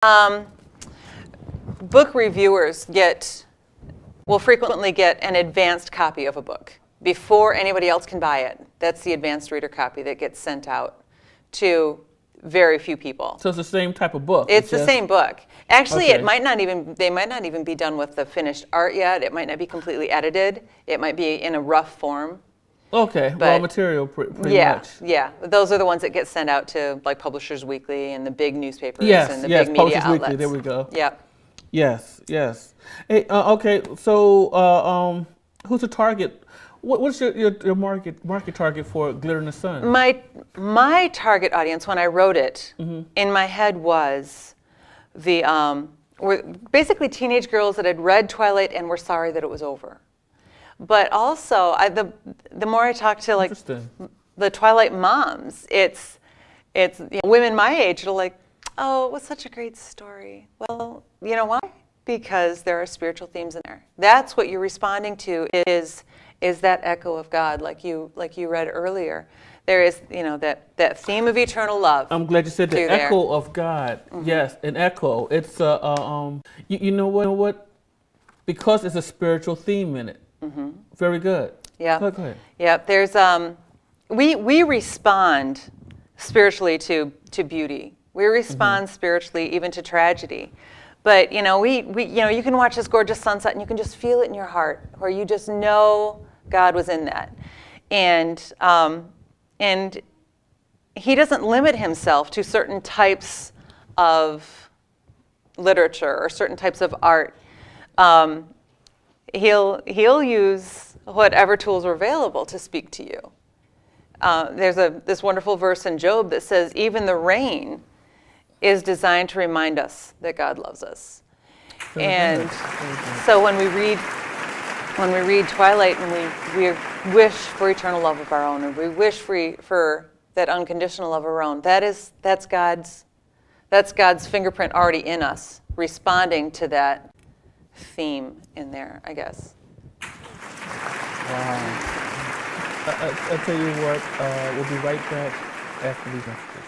Book reviewers will frequently get an advanced copy of a book before anybody else can buy it. That's the advanced reader copy that gets sent out to very few people. So it's the same type of book? It's the same book. Actually, Okay. they might not even be done with the finished art yet. It might not be completely edited. It might be in a rough form. Okay, raw material pretty much. Yeah. Those are the ones that get sent out to like Publishers Weekly and the big newspapers and the yes, big media Publishers outlets. Weekly, there we go. Yeah. Yes. Hey, okay, so who's the target? What's your market target for Glitter in the Sun? My target audience when I wrote it in my head was were basically teenage girls that had read Twilight and were sorry that it was over. But also, the more I talk to like the Twilight moms, it's women my age are like, oh, it was such a great story. Well, you know why? Because there are spiritual themes in there. That's what you're responding to is that echo of God, like you read earlier. There is, that theme of eternal love. I'm glad you said the echo of God. Mm-hmm. Yes, an echo. It's you know what? Because it's a spiritual theme in it. Mm-hmm. Very good. Yeah. Go ahead. Yeah. There's we respond spiritually to beauty. We respond spiritually even to tragedy. But you can watch this gorgeous sunset and you can just feel it in your heart, or you just know God was in that. And he doesn't limit himself to certain types of literature or certain types of art. He'll use whatever tools are available to speak to you. There's this wonderful verse in Job that says, even the rain is designed to remind us that God loves us. And so when we read Twilight and we wish for eternal love of our own, and we wish for that unconditional love of our own, that's God's fingerprint already in us, responding to that theme in there, I guess. Wow. I'll tell you what, we'll be right back after these messages.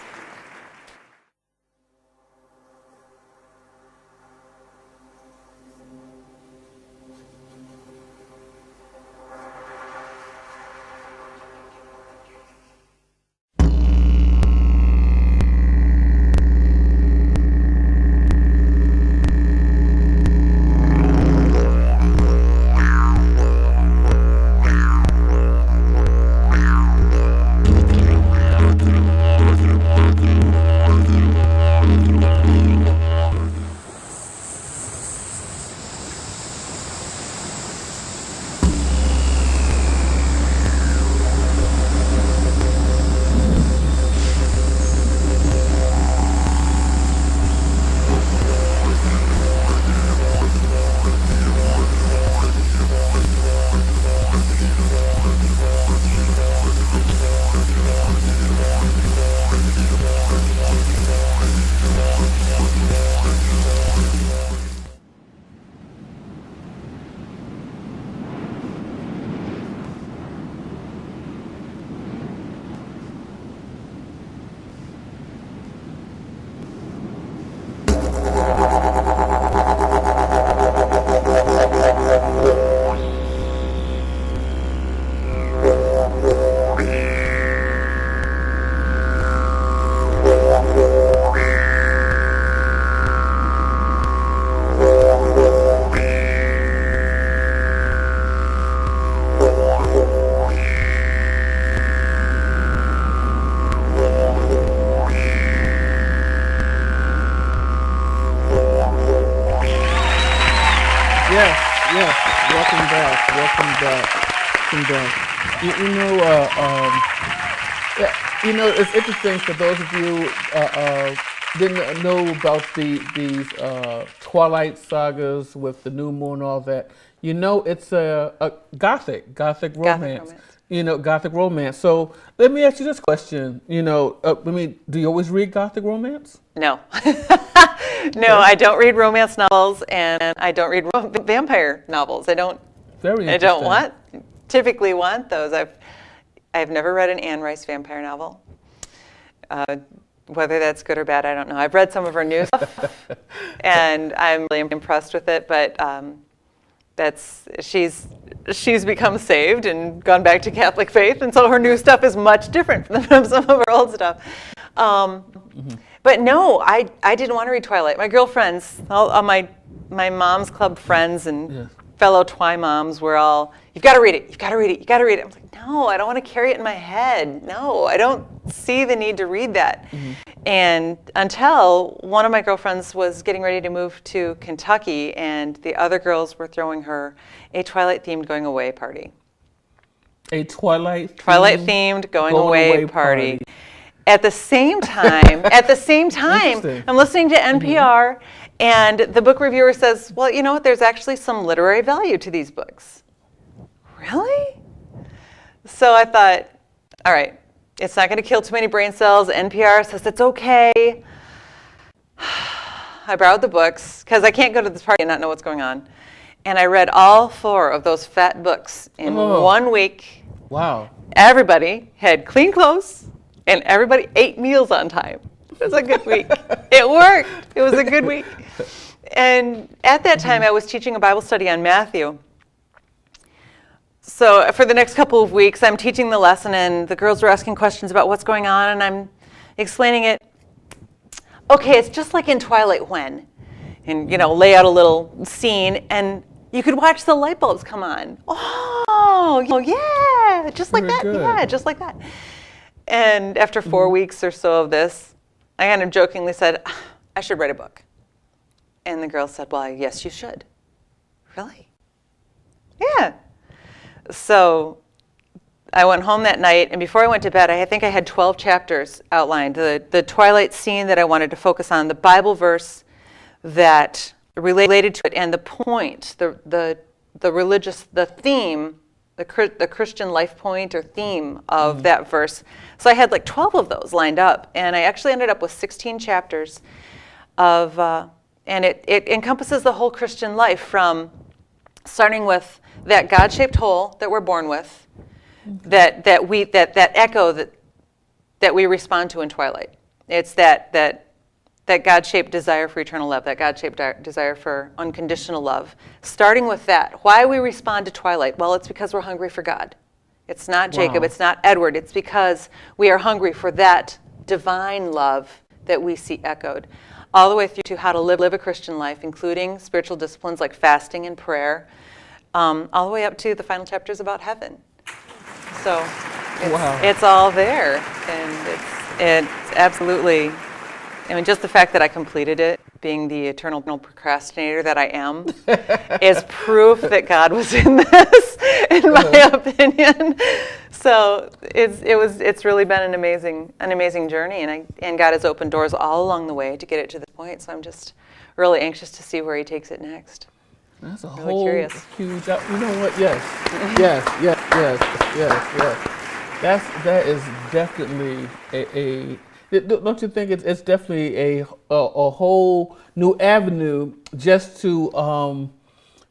It's interesting for those of you didn't know about these Twilight sagas with the new moon and all that. It's a gothic romance. Gothic romance. So let me ask you this question. Do you always read gothic romance? No. No, I don't read romance novels, and I don't read vampire novels. I don't typically want those. I've never read an Anne Rice vampire novel. Whether that's good or bad, I don't know. I've read some of her new stuff, and I'm really impressed with it. But she's become saved and gone back to Catholic faith, and so her new stuff is much different from some of her old stuff. But no, I didn't want to read Twilight. My girlfriends, all my mom's club friends and fellow Twi moms were all, you've got to read it, you've got to read it, you've got to read it. I was like, no, I don't want to carry it in my head. No, I don't see the need to read that. And until one of my girlfriends was getting ready to move to Kentucky, and the other girls were throwing her a Twilight-themed going away party. A Twilight-themed going away party. At the same time, I'm listening to NPR, and the book reviewer says, well, you know what, there's actually some literary value to these books. Really? So I thought, all right, it's not going to kill too many brain cells. NPR says it's okay. I borrowed the books, because I can't go to this party and not know what's going on. And I read all 4 of those fat books in 1 week. Wow. Everybody had clean clothes. And everybody ate meals on time. It was a good week. It worked. It was a good week. And at that time, I was teaching a Bible study on Matthew. So for the next couple of weeks, I'm teaching the lesson, and the girls were asking questions about what's going on, and I'm explaining it. Okay, it's just like in Twilight when, and lay out a little scene, and you could watch the light bulbs come on. Oh yeah, just like that. Yeah, just like that. And after 4 weeks or so of this, I kind of jokingly said, I should write a book. And the girl said, well, yes, you should. Really? Yeah. So I went home that night, and before I went to bed, I think I had 12 chapters outlined. The Twilight scene that I wanted to focus on, the Bible verse that related to it, and the point, the religious, the theme, the Christian life point or theme of that verse. So I had like 12 of those lined up, and I actually ended up with 16 chapters of, and it encompasses the whole Christian life, from starting with that God-shaped hole that we're born with, that echo that we respond to in Twilight. It's that God-shaped desire for eternal love, that God-shaped desire for unconditional love. Starting with that, why we respond to Twilight? Well, it's because we're hungry for God. It's not Jacob, it's not Edward. It's because we are hungry for that divine love that we see echoed. All the way through to how to live a Christian life, including spiritual disciplines like fasting and prayer, all the way up to the final chapters about heaven. So it's all there, and it's absolutely, I mean, just the fact that I completed it, being the eternal procrastinator that I am, is proof that God was in this, in my opinion. So it's really been an amazing journey, and God has opened doors all along the way to get it to this point. So I'm just really anxious to see where He takes it next. That's a really whole curious. huge. You know what? Yes. That is definitely a. Don't you think it's definitely a whole new avenue just to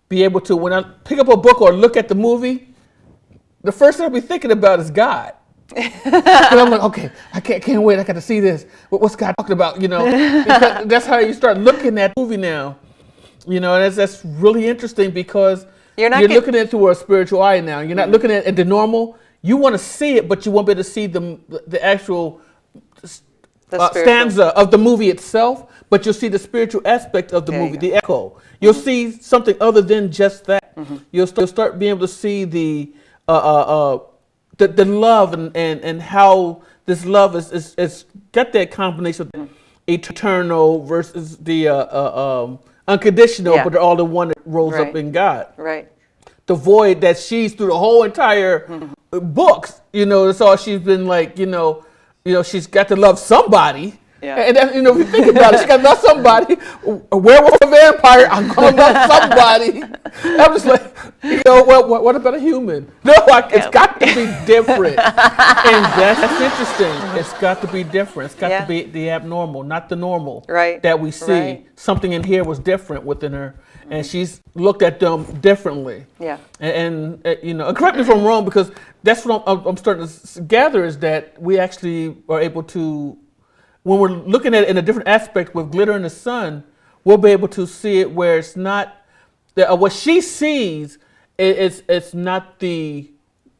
be able to, when I pick up a book or look at the movie, the first thing I'll be thinking about is God. And I'm like, okay, I can't wait. I got to see this. What's God talking about? Because that's how you start looking at the movie now. And that's really interesting, because you're looking at it through a spiritual eye now. You're not looking at it the normal. You want to see it, but you won't be able to see the actual stanza of the movie itself, but you'll see the spiritual aspect of the movie, the echo. You'll see something other than just that. You'll start being able to see the love and how this love is got that combination of eternal versus the unconditional, but they're all the one that rolls up in God. Right. The void that she's through the whole entire books, that's all she's been like, she's got to love somebody. Yeah. And that, if you think about it, she got to love somebody. A werewolf, a vampire, I'm going to love somebody. I'm just like, what about a human? No, it's got to be different. And that's interesting. It's got to be different. It's got to be the abnormal, not the normal that we see. Right. Something in here was different within her. And she's looked at them differently. Yeah. And correct me if I'm wrong, because that's what I'm starting to gather, is that we actually are able to when we're looking at it in a different aspect with Glitter in the Sun, we'll be able to see it where it's not what she sees. It's not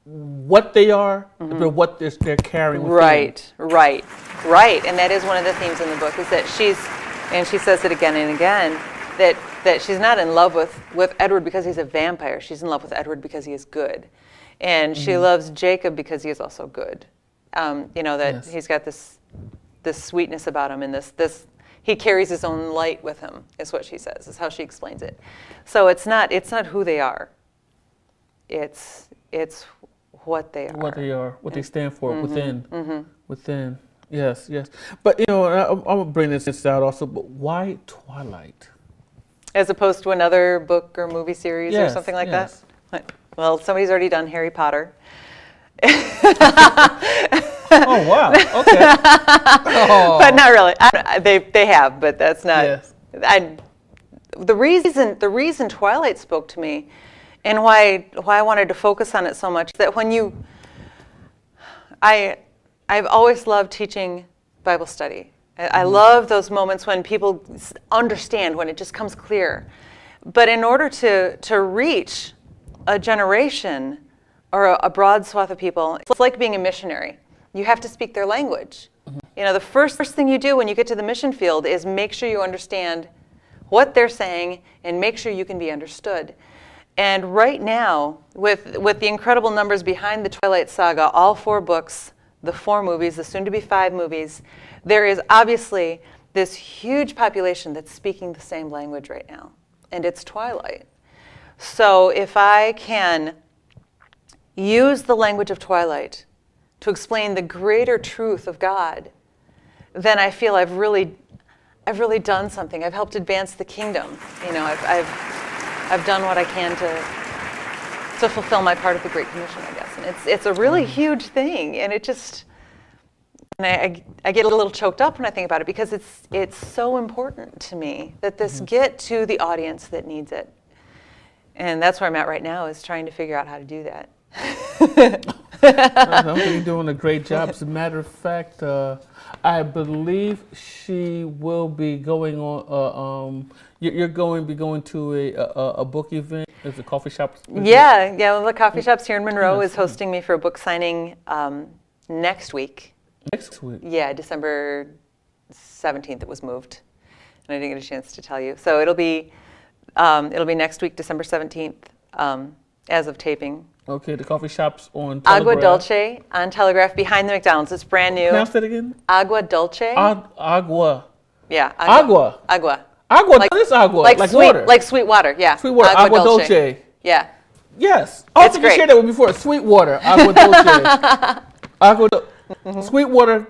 what they are, but what they're carrying within. Right. And that is one of the themes in the book, is that she says it again and again, that she's not in love with Edward because he's a vampire. She's in love with Edward because he is good. And she loves Jacob because he is also good. He's got this sweetness about him, and this he carries his own light with him, is what she says, is how she explains it. So it's not who they are. It's what they are. What they are, what they stand for within. Yes. But I'm gonna bring this out also. But why Twilight? As opposed to another book or movie series or something like that? Well, somebody's already done Harry Potter. Oh, wow. Okay. Oh. But not really. They have, but that's not. Yes. The reason Twilight spoke to me, and why I wanted to focus on it so much, that I've always loved teaching Bible study. I love those moments when people understand, when it just comes clear. But in order to reach a generation or a broad swath of people, it's like being a missionary. You have to speak their language. The first thing you do when you get to the mission field is make sure you understand what they're saying and make sure you can be understood. And right now, with the incredible numbers behind the Twilight Saga, all 4 books, the 4 movies, the soon-to-be 5 movies, there is obviously this huge population that's speaking the same language right now, and it's Twilight. So if I can use the language of Twilight to explain the greater truth of God, then I feel I've really done something. I've helped advance the kingdom. I've done what I can to fulfill my part of the Great Commission, I guess. And it's a really huge thing, and I get a little choked up when I think about it, because it's so important to me that this get to the audience that needs it. And that's where I'm at right now, is trying to figure out how to do that. I think you're doing a great job. As a matter of fact, I believe she will be going on. You're going to be going to a book event. Is it coffee shop? Yeah. One of the coffee shops here in Monroe is hosting me for a book signing next week. Next week? Yeah, December 17th. It was moved, and I didn't get a chance to tell you. So it'll be next week, December 17th, as of taping. Okay, the coffee shop's on Telegraph. Agua Dulce on Telegraph, behind the McDonald's. It's brand new. Pronounce that again? Agua Dulce. Agua. Yeah. Agua. Agua. Agua. What is agua? Like sweet, water. like sweet water. Yeah. Sweet water. Agua Dulce. Yeah. Yes. Oh, I think you shared that with me before. Sweet water. Agua Dulce. Sweetwater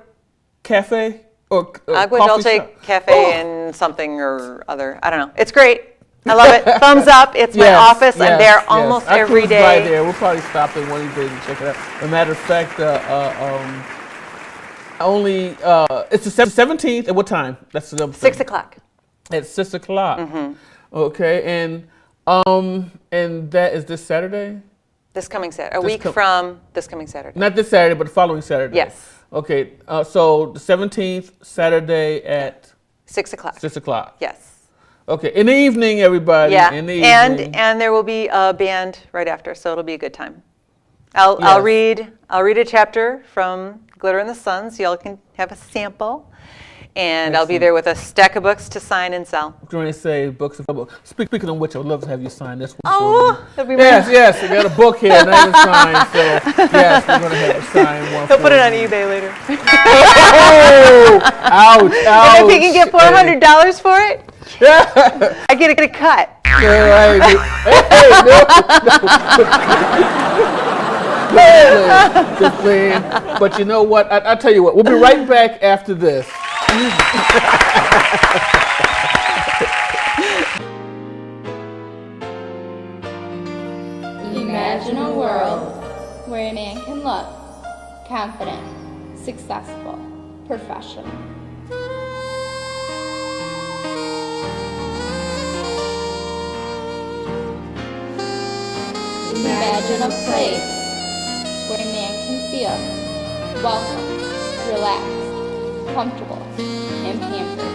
Cafe or Agua coffee Dulce shop. Cafe and something or other. I don't know. It's great. I love it. Thumbs up. It's my office. I'm there almost every day. Right there. We'll probably stop in one of these days and check it out. As a matter of fact, it's the 17th. At what time? That's the 6 o'clock. At 6 o'clock. Okay, and that is this Saturday. This coming Saturday. A week from this coming Saturday. Not this Saturday, but the following Saturday. Yes. Okay, so the 17th, Saturday at 6 o'clock. 6 o'clock. Yes. Okay, in the evening, everybody. Yeah, in the evening. and there will be a band right after, so it'll be a good time. I'll read a chapter from Glitter in the Sun, so y'all can have a sample. And I'll be there with a stack of books to sign and sell. I'm going to say books of books. Speaking of which, I would love to have you sign this one. Oh, that'd be yes. We got a book here, not even signed. So yes, we're going to have a signed one. He'll put it on eBay later. Oh, ouch! And if he can get $400 for it, I get a cut. Yeah, right. Hey, no. Just playing. But you know what? I'll tell you what. We'll be right back after this. Imagine a world where a man can look confident, successful, professional. Imagine a place where a man can feel welcome, relaxed, comfortable, and pampered.